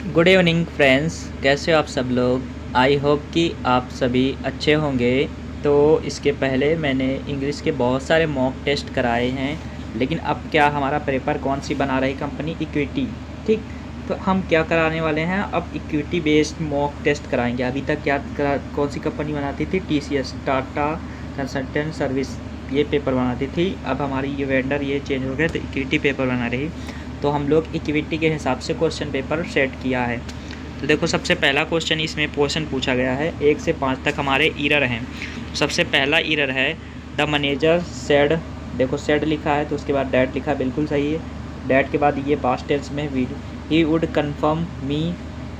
Good evening friends, कैसे हो आप सब लोग। आई होप कि आप सभी अच्छे होंगे। तो इसके पहले मैंने इंग्लिश के बहुत सारे मॉक टेस्ट कराए हैं, लेकिन अब क्या हमारा पेपर कौन सी बना रही कंपनी, इक्विटी। ठीक, तो हम क्या कराने वाले हैं, अब इक्विटी बेस्ड मॉक टेस्ट कराएंगे। अभी तक कौन सी कंपनी बनाती थी, TCS, टाटा कंसल्टेंट सर्विस, ये पेपर बनाती थी। अब हमारी ये वेंडर ये चेंज हो गया तो इक्विटी पेपर बना रही। तो हम लोग इक्विटी के हिसाब से क्वेश्चन पेपर सेट किया है। तो देखो, सबसे पहला क्वेश्चन इसमें क्वेश्चन पूछा गया है, 1 से 5 तक हमारे ईरर हैं। सबसे पहला ईरर है द मैनेजर सेड। देखो सेड लिखा है तो उसके बाद डैट लिखा, बिल्कुल सही है। डैट के बाद ये पास्ट टेंस में he would confirm me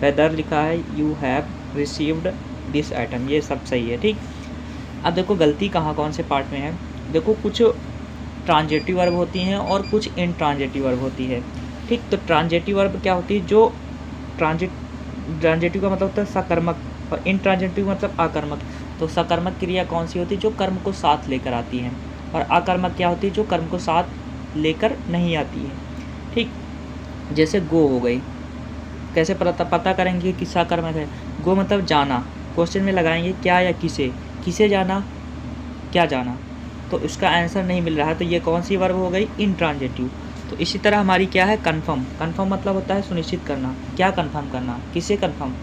whether लिखा है, you have received this item, ये सब सही है। ठीक, अब देखो गलती कहाँ कौन से पार्ट में है। देखो कुछ ट्रांजेटिव वर्ब होती हैं और कुछ इनट्रांजेटिव वर्ब होती है। ठीक, तो ट्रांजेटिव वर्ब क्या होती है, जो ट्रांजेटिव का मतलब होता है सकर्मक, और इनट्रांजेटिव मतलब आकर्मक। तो सकर्मक क्रिया कौन सी होती है, जो कर्म को साथ लेकर आती है, और आकर्मक क्या होती है, जो कर्म को साथ लेकर नहीं आती है। ठीक, जैसे गो हो गई, कैसे पता करेंगे कि सकर्मक है। गो मतलब जाना, क्वेश्चन में लगाएंगे क्या या किसे, किसे जाना, क्या जाना, तो इसका आंसर नहीं मिल रहा है, तो ये कौन सी वर्ब हो गई, इनट्रांजेटिव। तो इसी तरह हमारी क्या है, कन्फर्म। कन्फर्म मतलब होता है सुनिश्चित करना, क्या कन्फर्म करना, किसे कन्फर्म।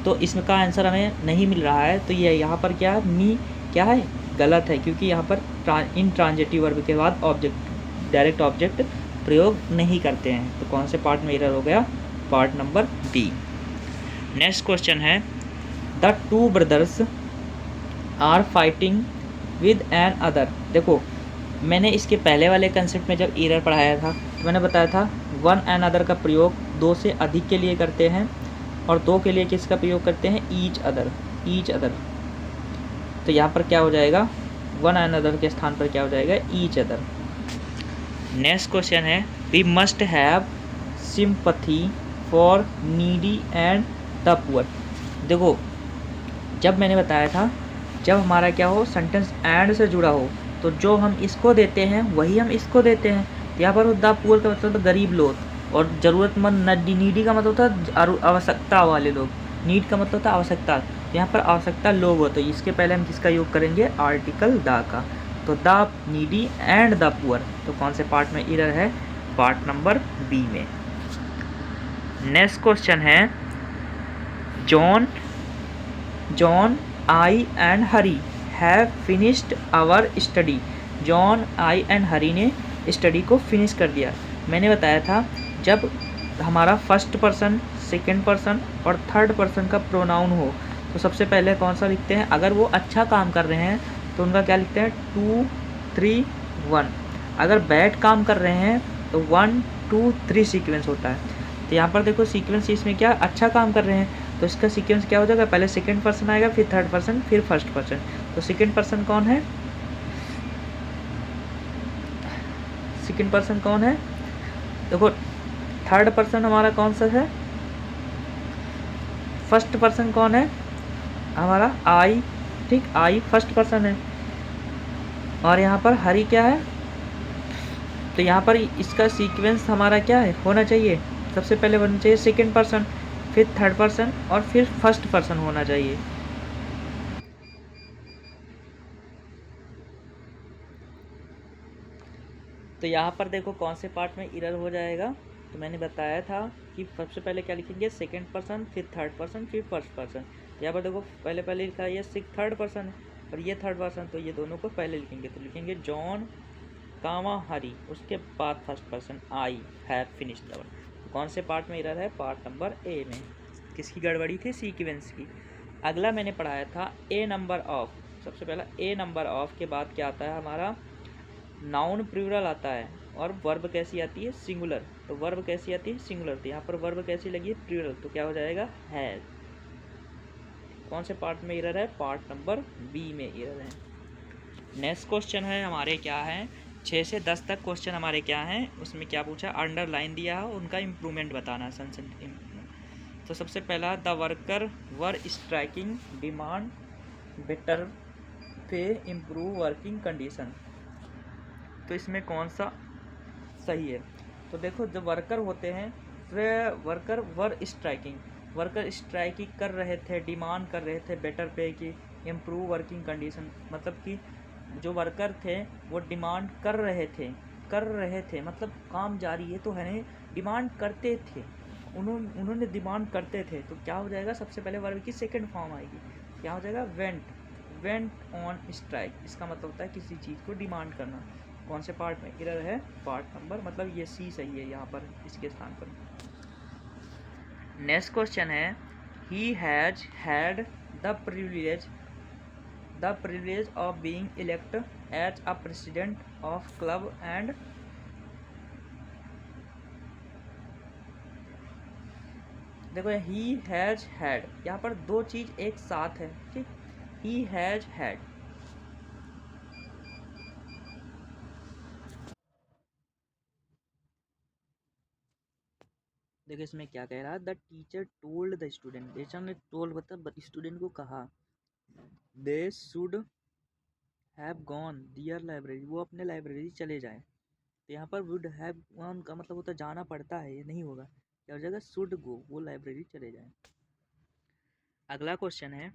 तो इसका आंसर हमें नहीं मिल रहा है, तो ये यहाँ पर क्या है, मी क्या है, गलत है, क्योंकि यहाँ पर इनट्रांजेटिव वर्ब के बाद ऑब्जेक्ट, डायरेक्ट ऑब्जेक्ट प्रयोग नहीं करते हैं। तो कौन से पार्ट में एरर हो गया, part number B. Next question है the two brothers are fighting with an other. देखो, मैंने इसके पहले वाले कंसेप्ट में जब एरर पढ़ाया था तो मैंने बताया था वन एन अदर का प्रयोग दो से अधिक के लिए करते हैं, और दो के लिए किसका प्रयोग करते हैं, ईच अदर, ईच अदर। तो यहाँ पर क्या हो जाएगा, वन एन अदर के स्थान पर क्या हो जाएगा, ईच अदर। नेक्स्ट क्वेश्चन है we must have sympathy for needy and the poor. देखो, जब मैंने बताया था, जब हमारा क्या हो, सेंटेंस एंड से जुड़ा हो, तो जो हम इसको देते हैं वही हम इसको देते हैं। यहाँ पर द पुअर का मतलब होता गरीब लोग, और ज़रूरतमंद, नीडी का मतलब होता है आवश्यकता वाले लोग, नीड का मतलब होता है आवश्यकता। यहाँ पर आवश्यकता लोग हो, तो इसके पहले हम किसका योग करेंगे, आर्टिकल द का। तो the needy and the poor, तो कौन से पार्ट में एरर है, पार्ट नंबर बी में। नेक्स्ट क्वेश्चन है John John I and Hari have finished our study. John, I and Hari ने स्टडी को फिनिश कर दिया। मैंने बताया था जब हमारा फर्स्ट पर्सन, सेकंड पर्सन और थर्ड पर्सन का प्रोनाउन हो तो सबसे पहले कौन सा लिखते हैं, अगर वो अच्छा काम कर रहे हैं तो उनका क्या लिखते हैं, 2 3 1। अगर बैड काम कर रहे हैं तो 1 2 3 सीक्वेंस होता है। तो यहाँ पर देखो सीक्वेंस, इसमें क्या अच्छा काम कर रहे हैं तो इसका सीक्वेंस क्या हो जाएगा, पहले सेकंड पर्सन आएगा, फिर थर्ड पर्सन, फिर फर्स्ट पर्सन। तो सेकंड पर्सन कौन है, सेकंड पर्सन कौन है, देखो थर्ड पर्सन हमारा कौन सा है, फर्स्ट पर्सन कौन है हमारा, आई। ठीक, आई फर्स्ट पर्सन है, और यहाँ पर हरी क्या है। तो यहाँ पर इसका सीक्वेंस हमारा क्या है, होना चाहिए, सबसे पहले होना चाहिए सेकंड पर्सन, फिर थर्ड पर्सन और फिर फर्स्ट पर्सन होना चाहिए। तो यहाँ पर देखो कौन से पार्ट में एरर हो जाएगा। तो मैंने बताया था कि सबसे पहले क्या लिखेंगे, सेकंड पर्सन, फिर थर्ड पर्सन, फिर फर्स्ट पर्सन। तो यहाँ पर देखो पहले लिखा है ये थर्ड पर्सन है और ये थर्ड पर्सन, तो ये दोनों को पहले लिखेंगे। तो लिखेंगे जॉन कामा हरी, उसके बाद first person I have finished hour. कौन से पार्ट में एरर है, पार्ट नंबर ए में। किसकी गड़बड़ी थी, सीक्वेंस की। अगला मैंने पढ़ाया था ए नंबर ऑफ। सबसे पहला ए नंबर ऑफ के बाद क्या आता है हमारा, नाउन प्लूरल आता है, और वर्ब कैसी आती है, सिंगुलर। तो वर्ब कैसी आती है, सिंगुलर। तो यहाँ पर वर्ब कैसी लगी है, प्लूरल, तो क्या हो जाएगा, हैज। कौन से पार्ट में एरर है, पार्ट नंबर बी में एरर है। नेक्स्ट क्वेश्चन है हमारे क्या है, 6 से 10 तक क्वेश्चन हमारे क्या हैं, उसमें क्या पूछा, अंडरलाइन दिया है, उनका इम्प्रूवमेंट बताना, तो सबसे पहला the worker were striking demand better पे इम्प्रूव वर्किंग कंडीशन। तो इसमें कौन सा सही है, तो देखो जो वर्कर होते हैं वर्कर वर स्ट्राइकिंग, वर्कर स्ट्राइकिंग कर रहे थे, डिमांड कर रहे थे बेटर पे की, इम्प्रूव वर्किंग कंडीशन, मतलब कि जो वर्कर थे वो डिमांड कर रहे थे, मतलब काम जारी है तो है नहीं, डिमांड करते थे, उन्होंने डिमांड करते थे, तो क्या हो जाएगा, सबसे पहले वर्ब की सेकंड फॉर्म आएगी, क्या हो जाएगा, वेंट ऑन स्ट्राइक। इसका मतलब होता है किसी चीज़ को डिमांड करना। कौन से पार्ट में इधर है, पार्ट नंबर, मतलब ये सी सही है यहाँ पर इसके स्थान पर। नेक्स्ट क्वेश्चन है, he has had the privilege of being elected as a president of club and देखो ही हैज हैड, यहाँ पर दो चीज़ एक साथ है, ठीक, ही हैज हैड, देखो इसमें क्या कह रहा है, the teacher told the student, teacher ने टोल्ड मतलब स्टूडेंट को कहा, they should have gone there library, वो अपने लाइब्रेरी चले जाएं, तो यहाँ पर वुड हैव गॉन का मतलब होता है जाना पड़ता है, ये नहीं होगा, क्या हो जाएगा, शुड गो, वो लाइब्रेरी चले जाएं। अगला क्वेश्चन है,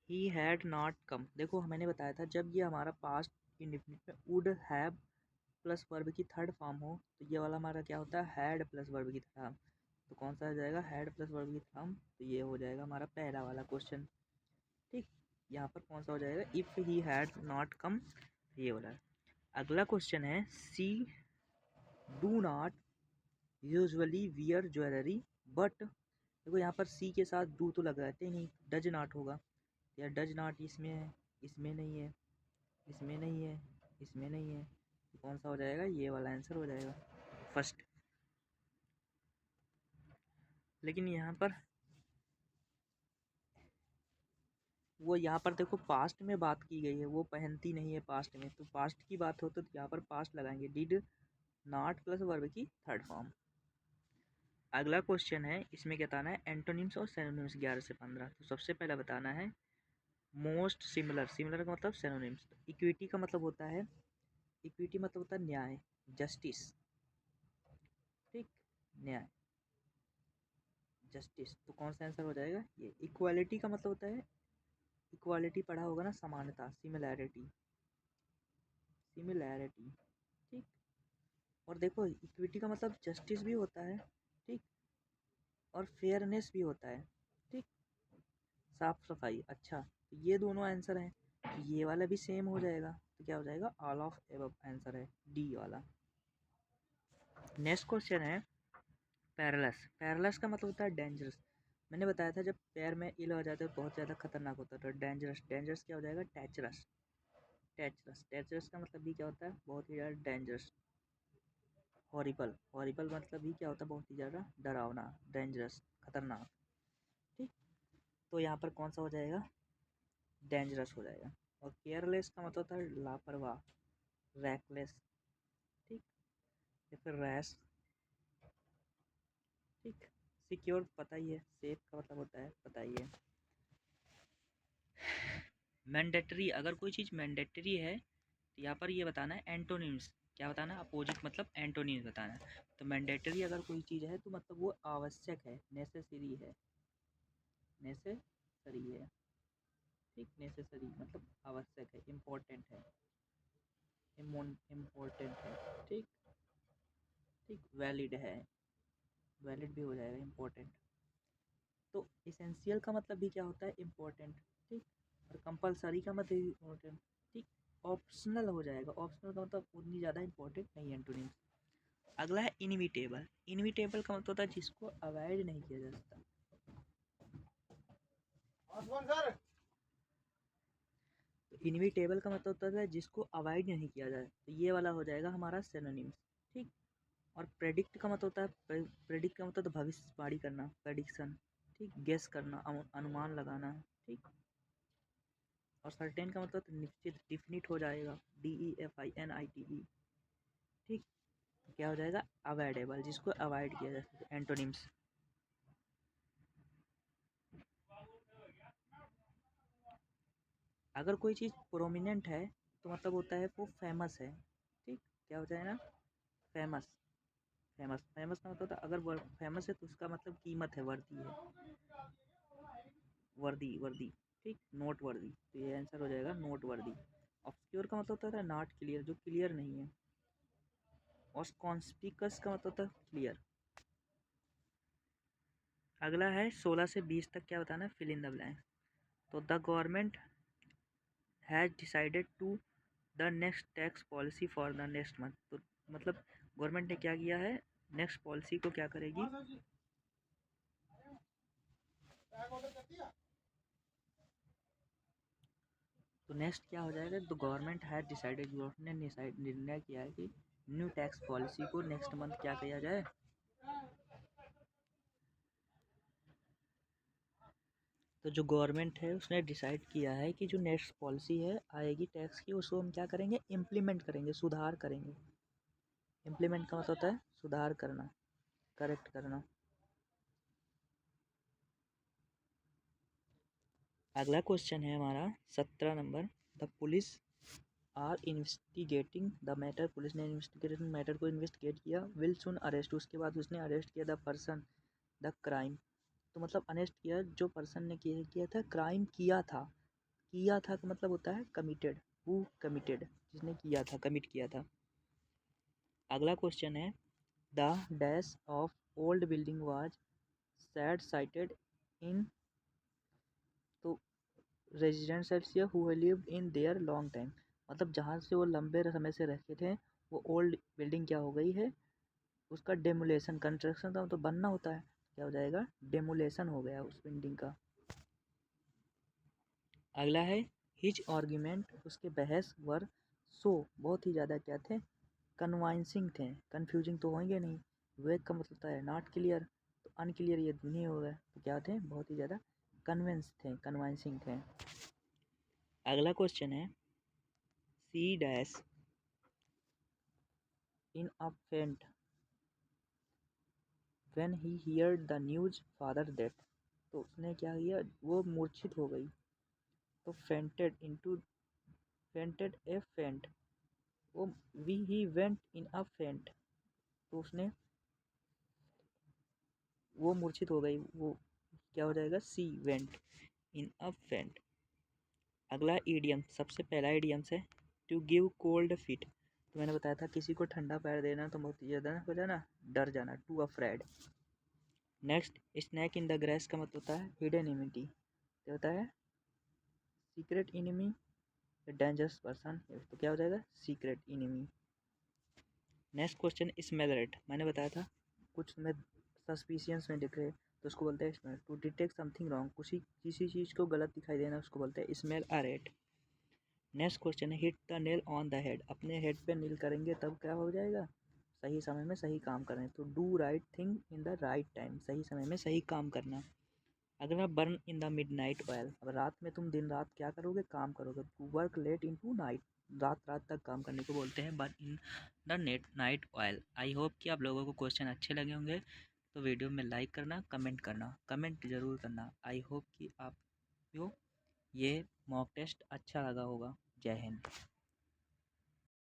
ही हैड नॉट कम, देखो मैंने बताया था जब ये हमारा पास्ट इंडेफिनिट में वुड हैव प्लस वर्ब की थर्ड फॉर्म हो तो ये वाला हमारा क्या होता है, हैड प्लस वर्ब की थर्ड, तो कौन सा हो जाएगा, हैड प्लस वर्ब की थर्ड, तो ये हो जाएगा हमारा पहला वाला क्वेश्चन, ठीक। यहाँ पर कौन सा हो जाएगा, if he had not come, ये वाला। अगला क्वेश्चन है, she do not usually wear jewellery but, देखो यहाँ पर सी के साथ डू तो लगाते नहीं, डज नॉट होगा, या डज नॉट इसमें है, इसमें नहीं है, इसमें नहीं है, इसमें नहीं है, तो कौन सा हो जाएगा, ये वाला आंसर हो जाएगा फर्स्ट। लेकिन यहाँ पर वो यहाँ पर देखो पास्ट में बात की गई है, वो पहनती नहीं है पास्ट में, तो पास्ट की बात हो तो यहाँ पर पास्ट लगाएंगे, डिड नॉट प्लस वर्ब की थर्ड फॉर्म। अगला क्वेश्चन है, इसमें क्या बताना है, एंटोनिम्स और सिनोनिम्स 11 से 15, तो सबसे पहला बताना है मोस्ट सिमिलर, सिमिलर का मतलब सिनोनिम्स, इक्विटी का मतलब होता है, इक्विटी मतलब होता है न्याय, जस्टिस, ठीक, न्याय, जस्टिस, तो कौन सा आंसर हो जाएगा, ये। इक्वालिटी का मतलब होता है, इक्वालिटी पढ़ा होगा ना, समानता, सिमिलैरिटी, सिमिलैरिटी, ठीक। और देखो इक्विटी का मतलब जस्टिस भी होता है, ठीक, और फेयरनेस भी होता है, ठीक, साफ सफाई, अच्छा, तो ये दोनों आंसर हैं, तो ये वाला भी सेम हो जाएगा, तो क्या हो जाएगा, ऑल ऑफ एबव आंसर है डी वाला। नेक्स्ट क्वेश्चन है, पैरालस, पैरालस का मतलब होता है डेंजरस, मैंने बताया था जब पैर में इल हो जाता है बहुत ज़्यादा खतरनाक होता है, तो डेंजरस, डेंजरस क्या हो जाएगा, टैचरस, टैचरस, टैचरस का मतलब भी क्या होता है, बहुत ही ज़्यादा डेंजरस। हॉरिबल, हॉरिबल मतलब भी क्या होता है, बहुत ही ज़्यादा डरावना, डेंजरस, खतरनाक, ठीक, तो यहाँ पर कौन सा हो जाएगा, डेंजरस हो जाएगा। और केयरलेस का मतलब होता है लापरवाह, रैकलेस, ठीक, या फिर रैश, ठीक। सिक्योर पता ही है, सेफ का मतलब होता है पता ही है। मैंडेटरी, अगर कोई चीज़ मैंडेटरी है तो यहाँ पर ये बताना है एंटोनिम्स, क्या बताना है, अपोजिट मतलब एंटोनिम्स बताना है, तो मैंडेटरी अगर कोई चीज़ है तो मतलब वो आवश्यक है, नेसेसरी है, नेसेसरी है, ठीक, नेसेसरी मतलब आवश्यक है, इम्पोर्टेंट है, इम्पोर्टेंट है, ठीक, ठीक, वैलिड है, वैलिड भी हो जाएगा, इम्पोर्टेंट, तो इसेंशियल का मतलब भी क्या होता है, इम्पोर्टेंट, ठीक, और कंपलसरी का मतलब इम्पोर्टेंट, ठीक, ऑप्शनल हो जाएगा, ऑप्शनल का मतलब उतनी ज़्यादा इंपॉर्टेंट नहीं है एंटोनिम्स। अगला है इनविटेबल, इनविटेबल का मतलब होता है जिसको अवॉइड नहीं किया जा सकता, तो इनविटेबल का मतलब होता है जिसको अवॉइड नहीं किया जाए, तो ये वाला हो जाएगा हमारा सिनोनिम्स, ठीक। और प्रेडिक्ट का मतलब होता है, प्रेडिक्ट का मतलब भविष्यवाणी करना, प्रेडिक्शन, ठीक, गेस करना, अनुमान लगाना, ठीक। और सर्टेन का मतलब निश्चित, डिफिनिट हो जाएगा, DEFINITE, ठीक, तो क्या हो जाएगा, अवॉइडेबल, जिसको अवॉइड किया जा सकता है, एंटोनिम्स। अगर कोई चीज़ प्रोमिनेंट है तो मतलब होता है वो फेमस है, ठीक, क्या हो जाएगा, फेमस, फेमस, फेमस का मतलब अगर फेमस है तो उसका मतलब कीमत है, वर्दी है, वर्दी वर्दी, ठीक, नोट वर्दी, तो ये आंसर हो जाएगा नोट वर्दी। ऑब्सक्योर का मतलब होता है नॉट क्लियर, जो क्लियर नहीं है, और कॉन्स्पिकस का मतलब होता है क्लियर। अगला है 16 से 20 तक, क्या बताना है, फिल इन द ब्लैंक। तो the government has decided to the next tax policy for the next month. तो मतलब गवर्नमेंट ने क्या किया है, नेक्स्ट पॉलिसी को क्या करेगी, तो नेक्स्ट क्या हो जाएगा, तो गवर्नमेंट हैज डिसाइडेड, गवर्नमेंट ने निर्णय किया है कि न्यू टैक्स पॉलिसी को नेक्स्ट मंथ क्या किया जाए, तो जो गवर्नमेंट है उसने डिसाइड किया है कि जो नेक्स्ट पॉलिसी है आएगी टैक्स की, उसको हम क्या करेंगे, इम्प्लीमेंट करेंगे, सुधार करेंगे। इम्प्लीमेंट का मतलब होता है सुधार करना, करेक्ट करना। अगला क्वेश्चन है हमारा 17 नंबर, the police are investigating the matter, police ने इन्वेस्टिगेटिंग मैटर को इन्वेस्टिगेट किया, विल सुन अरेस्ट, उसके बाद उसने अरेस्ट किया द पर्सन द क्राइम, तो मतलब अरेस्ट किया जो पर्सन ने किया था, क्राइम किया था का मतलब होता है कमिटेड, हु कमिटेड, जिसने किया था, कमिट किया था। अगला क्वेश्चन है the dash of old building was sad sited in, तो residents who lived in there long time, मतलब जहाँ से वो लंबे समय से रहते थे, वो ओल्ड बिल्डिंग क्या हो गई है, उसका डेमोलेशन, कंस्ट्रक्शन का तो बनना होता है, क्या हो जाएगा, डेमोलेशन हो गया उस बिल्डिंग का। अगला है हिज आर्ग्यूमेंट, उसके बहस वर सो, बहुत ही ज़्यादा क्या थे, कन्वाइंसिंग थे, कन्फ्यूजिंग तो होंगे नहीं, वेग का मतलब होता है नॉट क्लियर, तो अनक्लियर ये नहीं होगा, तो क्या थे, बहुत ही ज़्यादा कन्विंस थे, कन्वाइंसिंग थे। अगला क्वेश्चन है सी डैश इन अ फेंट when he heard the news father death, तो उसने क्या किया, वो मूर्छित हो गई, तो फेंटेड ए फेंट, वो वी ही वेंट इन अ फेंट, तो उसने, वो मूर्छित हो गई, वो क्या हो जाएगा, सी वेंट इन अ फेंट। अगला ईडियम, सबसे पहला ईडियम है टू गिव कोल्ड फीट, तो मैंने बताया था किसी को ठंडा पैर देना तो बहुत ज़्यादा हो जाना, डर जाना, to afraid. Next snake in the grass का मतलब होता है हिडन इनिमिटी, क्या होता है, सीक्रेट इनिमी, डेंजरस पर्सन, तो क्या हो जाएगा, secret enemy. Next question smell rate, मैंने बताया था कुछ में सस्पिशियंस में दिख रहे तो उसको बोलते हैं smell, to detect something wrong, किसी चीज़ को गलत दिखाई देना उसको बोलते हैं smell a rat. Next question है hit the nail on the head, अपने हेड पे नील करेंगे तब क्या हो जाएगा, सही समय में सही काम करें, तो do right thing in the right time, सही समय में सही काम करना। अगला burn in the mid night oil, अब रात में तुम दिन रात क्या करोगे, काम करोगे, to work late into night, रात रात तक काम करने को बोलते हैं burn in the night oil. I hope कि आप लोगों को क्वेश्चन अच्छे लगे होंगे, तो वीडियो में लाइक करना, कमेंट करना, कमेंट ज़रूर करना। आई होप कि आप को ये मॉक टेस्ट अच्छा लगा होगा। जय हिंद।